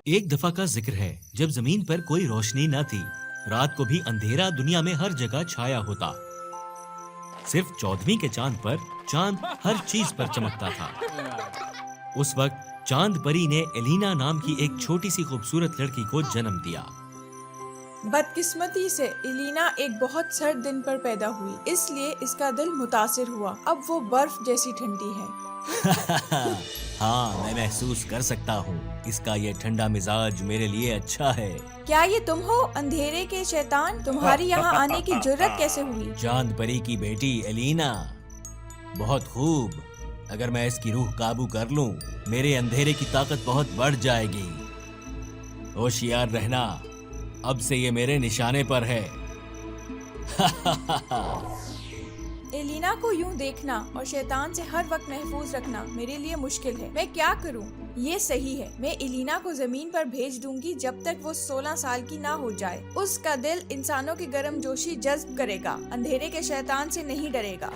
एक दफा का जिक्र है जब जमीन पर कोई रोशनी न थी। रात को भी अंधेरा दुनिया में हर जगह छाया होता। सिर्फ 14वीं के चांद पर चांद हर चीज पर चमकता था। उस वक्त चांद परी ने एलिना नाम की एक छोटी सी खूबसूरत लड़की को जन्म दिया। बदकिस्मती से एलिना एक बहुत सर्द दिन पर पैदा हुई, इसलिए इसका दिल मुतासिर हुआ। अब वो बर्फ जैसी ठंडी है। हाँ, मैं महसूस कर सकता हूँ। इसका ये ठंडा मिजाज मेरे लिए अच्छा है। क्या ये तुम हो, अंधेरे के शैतान? तुम्हारी यहाँ आने की जुर्रत कैसे हुई? चांद परी की बेटी एलिना। बहुत खूब। अगर मैं इसकी रूह काबू कर लूं, मेरे अंधेरे की ताकत बहुत बढ़ जाएगी। होशियार रहना, अब से ये मेरे निशाने पर है। एलिना को यूं देखना और शैतान से हर वक्त महफूज रखना मेरे लिए मुश्किल है। मैं क्या करूं? ये सही है, मैं एलिना को जमीन पर भेज दूंगी जब तक वो 16 साल की ना हो जाए। उसका दिल इंसानों की गर्मजोशी जज्ब करेगा, अंधेरे के शैतान से नहीं डरेगा।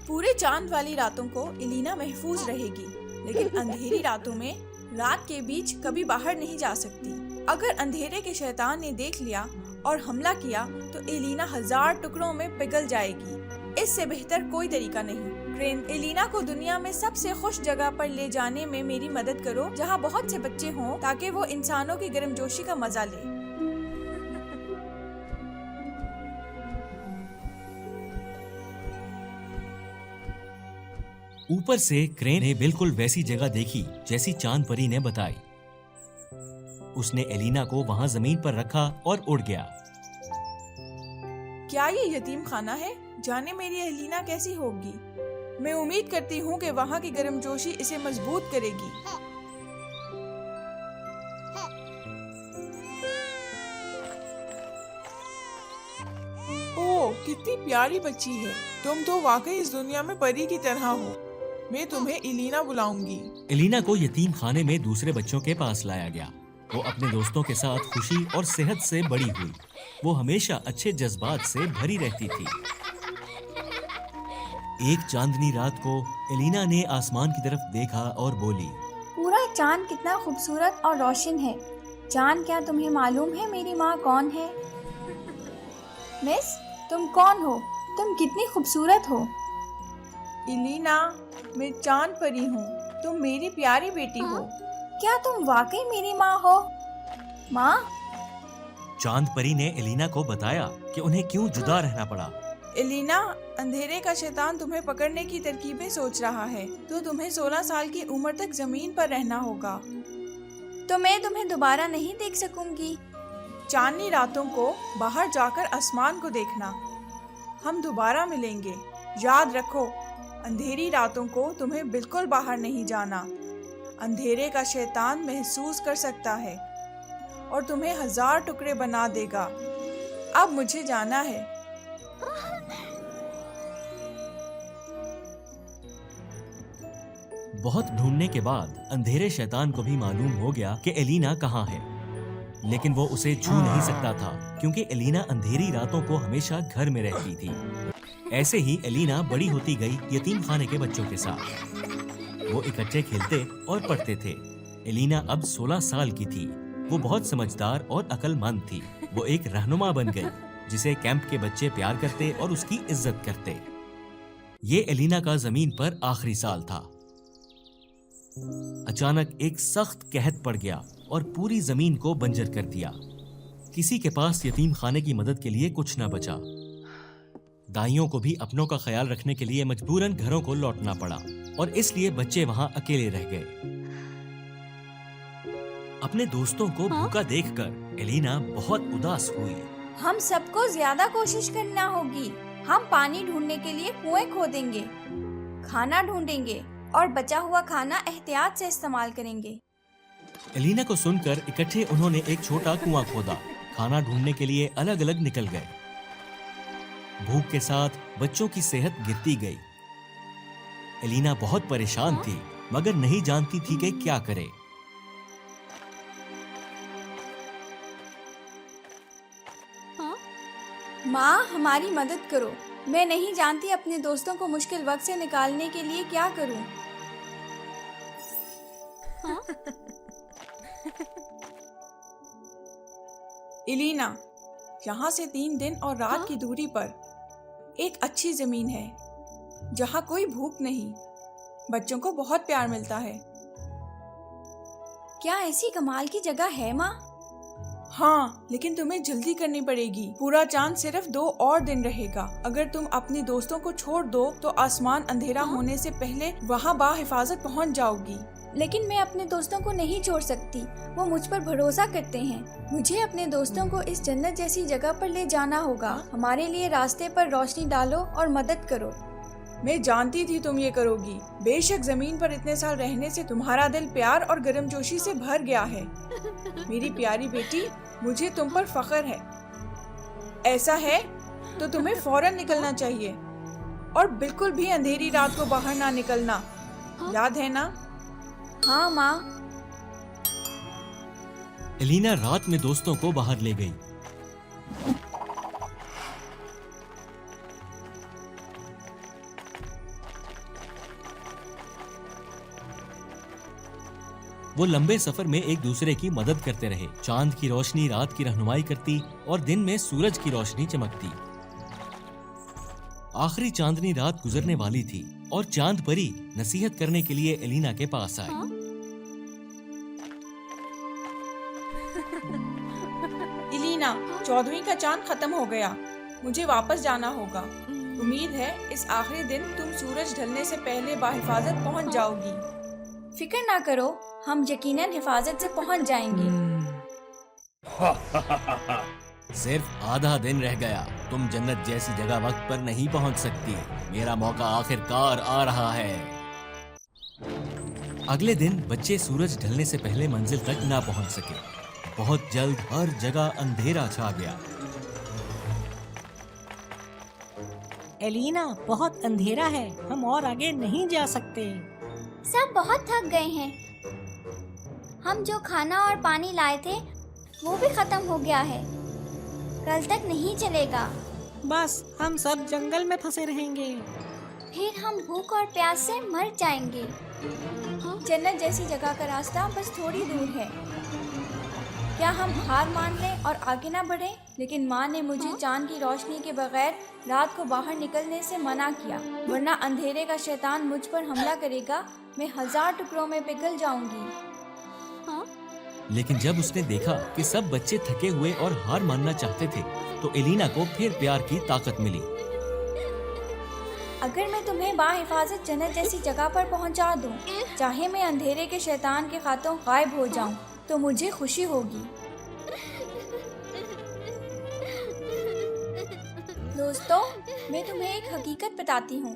पूरे चांद वाली रातों को एलिना महफूज रहेगी, लेकिन अंधेरी रातों में रात के बीच कभी बाहर नहीं जा सकती। अगर अंधेरे के शैतान ने देख लिया और हमला किया तो एलिना 1000 टुकड़ों में पिघल जाएगी। इससे बेहतर कोई तरीका नहीं। क्रेन, एलिना को दुनिया में सबसे खुश जगह पर ले जाने में मेरी मदद करो, जहाँ बहुत से बच्चे हों, ताकि वो इंसानों की गर्मजोशी का मजा ले। ऊपर से क्रेन ने बिल्कुल वैसी जगह देखी जैसी चांद परी ने बताई। उसने एलिना को वहां जमीन पर रखा और उड़ गया। क्या ये यतीम खाना है? जाने मेरी एलिना कैसी होगी। मैं उम्मीद करती हूँ कि वहाँ की गर्मजोशी इसे मजबूत करेगी। ओह, कितनी प्यारी बच्ची है। तुम तो वाकई इस दुनिया में परी की तरह हो। मैं तुम्हें एलिना बुलाऊंगी। एलिना को यतीम खाने में दूसरे बच्चों के पास लाया गया। वो अपने दोस्तों के साथ खुशी और सेहत से बड़ी हुई। वो हमेशा अच्छे जज्बात से भरी रहती थी। एक चांदनी रात को एलिना ने आसमान की तरफ देखा और बोली, पूरा चांद कितना खूबसूरत और रोशन है। चांद, क्या तुम्हें मालूम है मेरी माँ कौन है? मिस, तुम कौन हो? तुम कितनी खूबसूरत हो। एलिना, मैं चांद परी हूँ। तुम मेरी प्यारी बेटी हो। क्या तुम वाकई मेरी माँ हो? माँ? चांद परी ने एलिना को बताया कि उन्हें क्यों जुदा रहना पड़ा। एलिना, अंधेरे का शैतान तुम्हें पकड़ने की तरकीबें सोच रहा है, तो तुम्हें 16 साल की उम्र तक जमीन पर रहना होगा। तो मैं तुम्हें दोबारा नहीं देख सकूंगी। चांदनी रातों को बाहर जाकर आसमान को देखना। हम दोबारा मिलेंगे। याद रखो, अंधेरी रातों को तुम्हें बिल्कुल बाहर नहीं जाना। अंधेरे का शैतान महसूस कर सकता है और तुम्हें 1000 टुकड़े बना देगा। अब मुझे जाना है। बहुत ढूंढने के बाद अंधेरे शैतान को भी मालूम हो गया कि एलिना कहाँ है, लेकिन वो उसे छू नहीं सकता था क्योंकि एलिना अंधेरी रातों को हमेशा घर में रहती थी। ऐसे ही एलिना बड़ी होती गई यतीम खाने के बच्चों के साथ। वो इकट्ठे खेलते और पढ़ते थे। एलिना अब 16 साल की थी। वो बहुत समझदार और अक्लमंद थी। वो एक रहनुमा बन गई जिसे कैंप के बच्चे प्यार करते और उसकी इज्जत करते। ये एलिना का जमीन पर आखिरी साल था। अचानक एक सख्त कहत पड़ गया और पूरी जमीन को बंजर कर दिया। किसी के पास यतीम खाने की मदद के लिए कुछ न बचा। दाइयों को भी अपनों का ख्याल रखने के लिए मजबूरन घरों को लौटना पड़ा और इसलिए बच्चे वहां अकेले रह गए। अपने दोस्तों को भूखा देखकर एलिना बहुत उदास हुई। हम सबको ज्यादा कोशिश करना होगी। हम पानी ढूंढने के लिए कुएं खोदेंगे, खाना ढूंढेंगे और बचा हुआ खाना एहतियात से इस्तेमाल करेंगे। एलिना को सुनकर इकट्ठे उन्होंने एक छोटा कुआं खोदा। खाना ढूंढने के लिए अलग अलग निकल गए। भूख के साथ बच्चों की सेहत गिरती गई। एलिना बहुत परेशान थी मगर नहीं जानती थी कि क्या करे। माँ, हमारी मदद करो। मैं नहीं जानती अपने दोस्तों को मुश्किल वक्त से निकालने के लिए क्या करूं। इलीना, यहाँ से 3 दिन और रात की दूरी पर एक अच्छी जमीन है जहाँ कोई भूख नहीं, बच्चों को बहुत प्यार मिलता है। क्या ऐसी कमाल की जगह है माँ? हाँ, लेकिन तुम्हें जल्दी करनी पड़ेगी। पूरा चांद सिर्फ 2 और दिन रहेगा। अगर तुम अपने दोस्तों को छोड़ दो तो आसमान अंधेरा होने से पहले वहाँ बाहिफाजत पहुँच जाओगी। लेकिन मैं अपने दोस्तों को नहीं छोड़ सकती, वो मुझ पर भरोसा करते हैं। मुझे अपने दोस्तों को इस जन्नत जैसी जगह पर ले जाना होगा। हमारे लिए रास्ते पर रोशनी डालो और मदद करो। मैं जानती थी तुम ये करोगी। बेशक जमीन पर इतने साल रहने से तुम्हारा दिल प्यार और गर्मजोशी से भर गया है। मेरी प्यारी बेटी, मुझे तुम पर फख्र है। ऐसा है तो तुम्हें फौरन निकलना चाहिए और बिल्कुल भी अंधेरी रात को बाहर ना निकलना। याद है ना? हाँ माँ। एलिना रात में दोस्तों को बाहर ले गई। वो लंबे सफर में एक दूसरे की मदद करते रहे। चांद की रोशनी रात की रहनुमाई करती और दिन में सूरज की रोशनी चमकती। आखिरी चांदनी रात गुजरने वाली थी और चांद परी नसीहत करने के लिए एलिना के पास आई। इलीना, 14वीं का चांद खत्म हो गया। मुझे वापस जाना होगा। उम्मीद है इस आखिरी दिन तुम सूरज ढलने से पहले बाहिफाजत पहुंच जाओगी। फिक्र ना करो, हम यकीनन हिफाजत से पहुंच जाएंगे। सिर्फ आधा दिन रह गया। तुम जन्नत जैसी जगह वक्त पर नहीं पहुंच सकती। मेरा मौका आखिरकार आ रहा है। अगले दिन बच्चे सूरज ढलने से पहले मंजिल तक ना पहुंच सके। बहुत जल्द हर जगह अंधेरा छा गया। एलिना, बहुत अंधेरा है, हम और आगे नहीं जा सकते। सब बहुत थक गए हैं। हम जो खाना और पानी लाए थे वो भी खत्म हो गया है। कल तक नहीं चलेगा। बस हम सब जंगल में फंसे रहेंगे। फिर हम भूख और प्यास से मर जाएंगे। जन्नत जैसी जगह का रास्ता बस थोड़ी दूर है। क्या हम हार मान लें और आगे ना बढ़ें? लेकिन माँ ने मुझे चांद की रोशनी के बगैर रात को बाहर निकलने से मना किया, वरना अंधेरे का शैतान मुझ पर हमला करेगा। मैं 1000 टुकड़ों में पिघल जाऊंगी। लेकिन जब उसने देखा कि सब बच्चे थके हुए और हार मानना चाहते थे, तो एलिना को फिर प्यार की ताकत मिली। अगर मैं तुम्हें बाहिफाजत जन्नत जैसी जगह पर पहुंचा दूं, चाहे मैं अंधेरे के शैतान के हाथों गायब हो जाऊं, तो मुझे खुशी होगी। दोस्तों, मैं तुम्हें एक हकीकत बताती हूँ।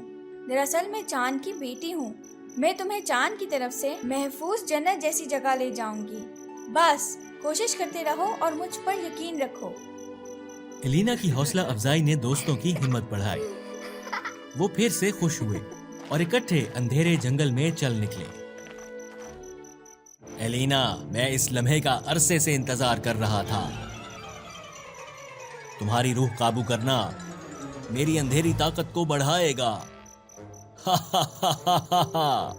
दरअसल मैं चांद की बेटी हूँ। मैं तुम्हें चांद की तरफ से महफूज जन्नत जैसी जगह ले जाऊंगी। बस कोशिश करते रहो और मुझ पर यकीन रखो। एलिना की हौसला अफजाई ने दोस्तों की हिम्मत बढ़ाई। वो फिर से खुश हुए और इकट्ठे अंधेरे जंगल में चल निकले। एलिना, मैं इस लम्हे का अरसे से इंतजार कर रहा था। तुम्हारी रूह काबू करना मेरी अंधेरी ताकत को बढ़ाएगा। हा हा हा हा हा।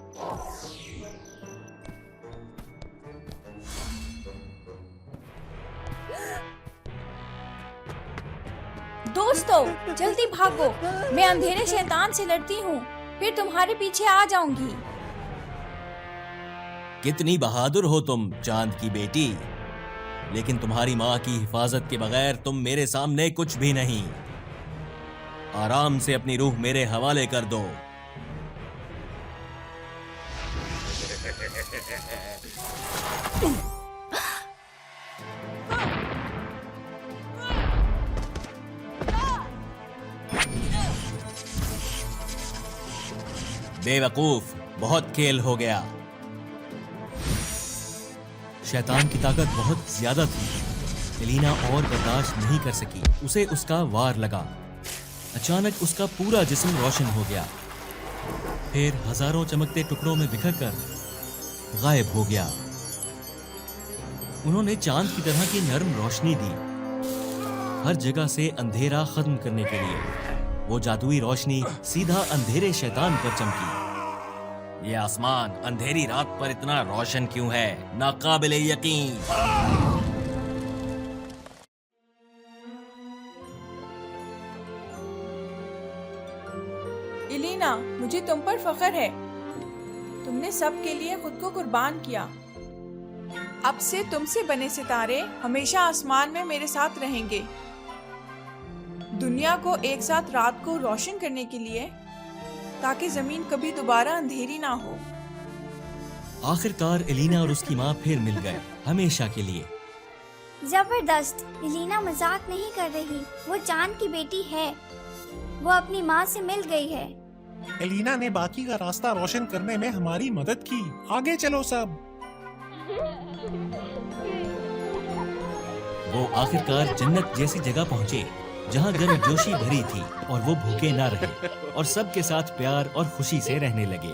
दोस्तों, जल्दी भागो। मैं अंधेरे शैतान से लड़ती हूँ, फिर तुम्हारे पीछे आ जाऊंगी। कितनी बहादुर हो तुम, चांद की बेटी। लेकिन तुम्हारी माँ की हिफाजत के बगैर तुम मेरे सामने कुछ भी नहीं। आराम से अपनी रूह मेरे हवाले कर दो। बेवकूफ, बहुत खेल हो गया। शैतान की ताकत बहुत ज्यादा थी। एलिना और बर्दाश्त नहीं कर सकी। उसे उसका वार लगा। अचानक उसका पूरा जिस्म रोशन हो गया, फिर हजारों चमकते टुकड़ों में बिखरकर गायब हो गया। उन्होंने चांद की तरह की नर्म रोशनी दी, हर जगह से अंधेरा खत्म करने के लिए। वो जादुई रोशनी सीधा अंधेरे शैतान पर चमकी। ये आसमान अंधेरी रात पर इतना रोशन क्यों है? नाकाबिले यकीन। एलिना, मुझे तुम पर फख्र है। तुमने सबके लिए खुद को कुर्बान किया। अब से तुमसे बने सितारे हमेशा आसमान में मेरे साथ रहेंगे, दुनिया को एक साथ रात को रोशन करने के लिए, ताकि जमीन कभी दोबारा अंधेरी ना हो। आखिरकार एलिना और उसकी माँ फिर मिल गए, हमेशा के लिए। जबरदस्त। एलिना मजाक नहीं कर रही, वो चांद की बेटी है। वो अपनी माँ से मिल गई है। एलिना ने बाकी का रास्ता रोशन करने में हमारी मदद की। आगे चलो सब। वो आखिरकार जन्नत जैसी जगह पहुँचे, जहाँ गर्मजोशी भरी थी और वो भूखे ना रहे और सबके साथ प्यार और खुशी से रहने लगे।